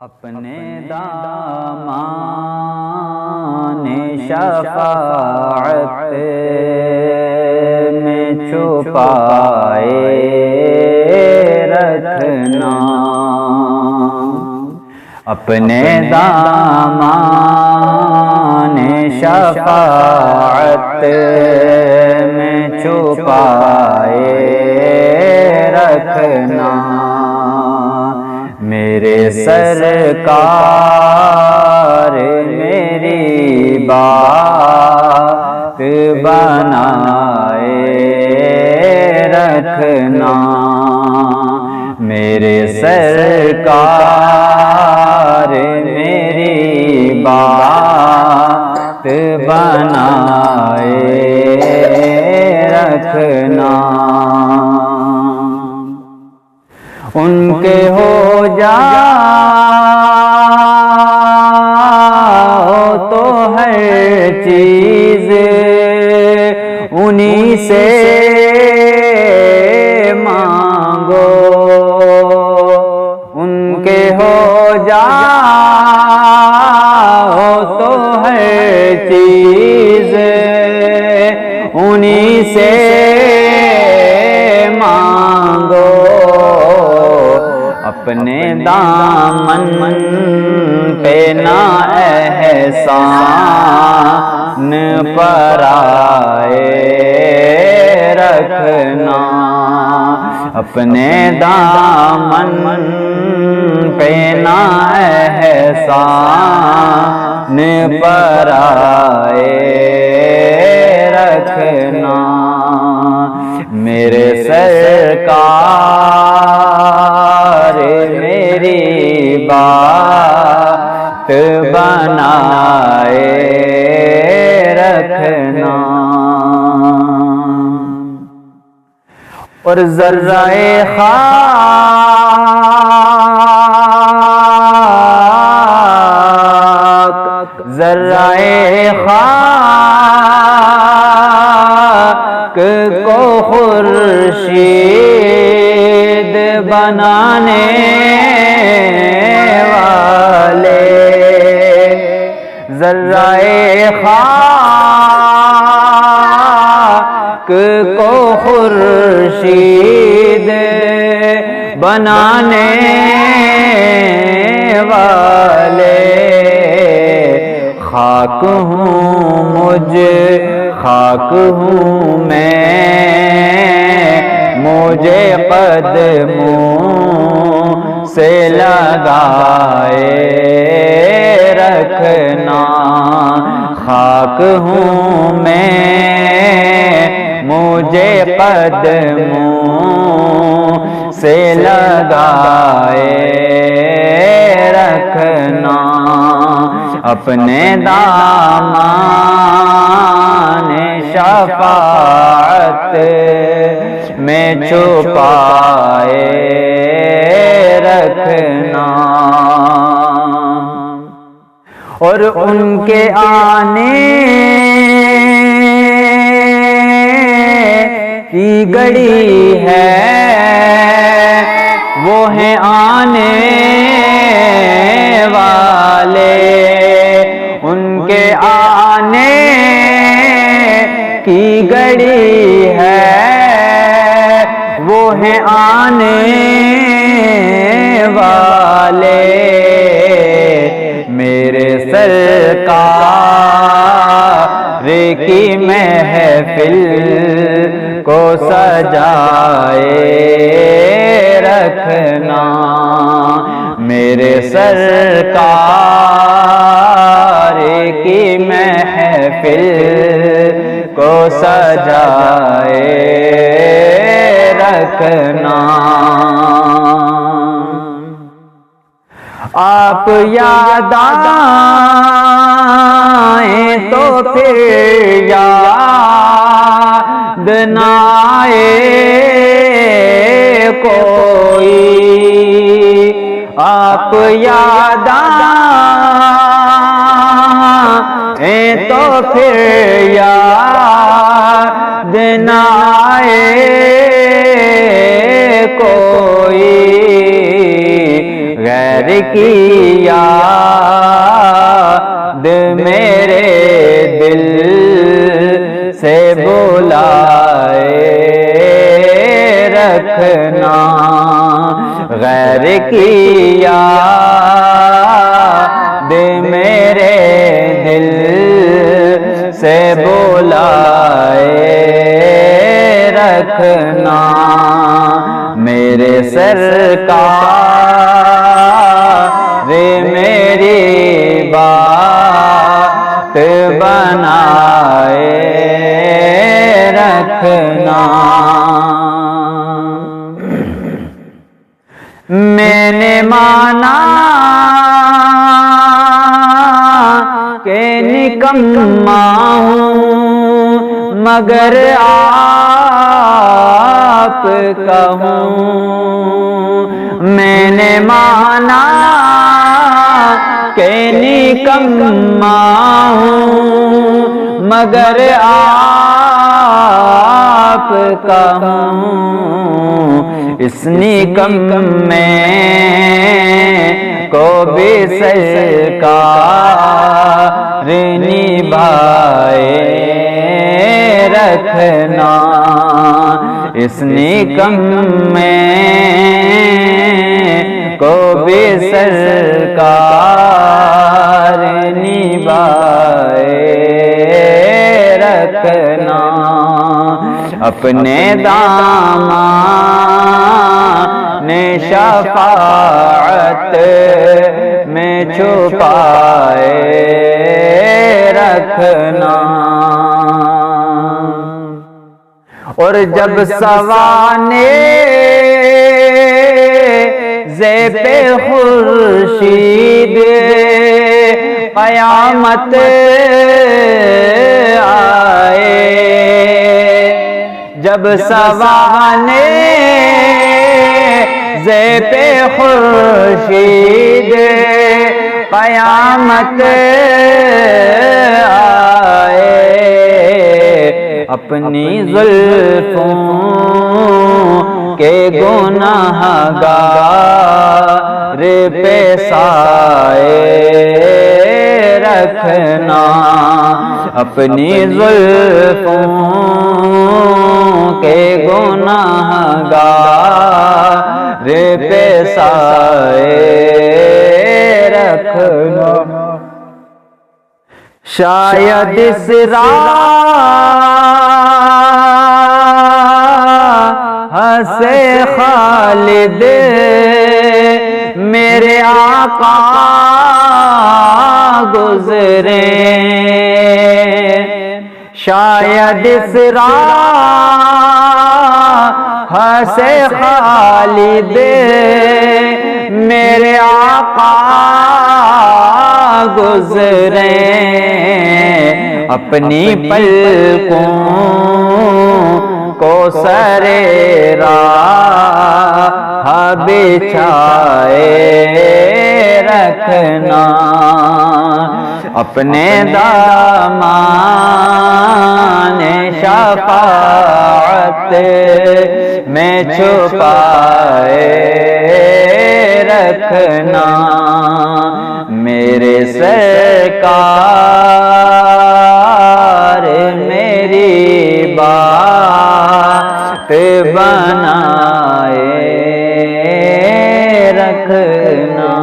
اپنے دامان شفاعت میں چھپائے رکھنا، اپنے دامان شفاعت میں چھپائے رکھنا، میرے سرکار میری بات بنائے رکھنا، میرے سرکار میری بات بنائے رکھنا، ان کے ہو جاؤ تو ہر چیز انہی سے مانگو، ان کے ہو جاؤ تو ہر چیز انہی سے مانگو، اپنے دامن پہ نہ احسان پرائے رکھنا، اپنے دامن پہ نہ احسان پرائے رکھنا، میرے سرکار میری بات بنائے رکھنا، اور ذرہ خاک ذرہ خاک کو خورشید بنانے والے، ذرہ خاک کو خورشید بنانے والے، خاک ہوں خاک ہوں میں، مجھے قدموں سے لگائے رکھنا، خاک ہوں میں، مجھے قدموں سے لگائے رکھنا، اپنے دامان شفاعت میں چھپائے رکھنا، اور ان کے آنے کی گھڑی ہے، وہ ہیں آنے والے، ان کے آنے کی گھڑی ہے، وہ ہیں آنے والے، میرے سرکار کی محفل کو سجائے رکھنا، میرے سرکار کی محفل کو سجائے رکھنا، آپ یاد آئیں تو پھر یاد نہ آئے کوئی، آپ یاد آئیں تو پھر یاد نہ آئے کوئی، غیر غیر کی یاد میرے دل سے بلائے رکھنا، غیر کی یاد میرے دل سے بلائے رکھنا، میرے سرکار میری بات بنائے رکھنا۔ میں نے مانا کہ نکما ہوں مگر آپ کا ہوں، میں نے مانا کہ نکما ہوں مگر آپ کا ہوں، اس نکمے کو بھی سرکار نبھائے رکھنا، اس نکمے کو بھی سرکار نبھائے رکھنا، اپنے دامان شفاعت میں چھپائے رکھنا، اور جب سوانے زیب خورشید قیامت آئے، جب سوانے زیب خورشید قیامت آئے، اپنی زلفوں کے گناہ گار پہ سائے رکھنا، اپنی زلفوں کے گناہ گار پہ سائے رکھنا، شاید اس راہ سے خالد میرے آقا گزرے، شاید اس راہ سے خالد میرے آقا گزرے، اپنی پلکوں کو سرے راہ بچھائے رکھنا، اپنے دامان شفاعت میں چھپائے رکھنا، میرے سرکار میری بات بنائے رکھنا۔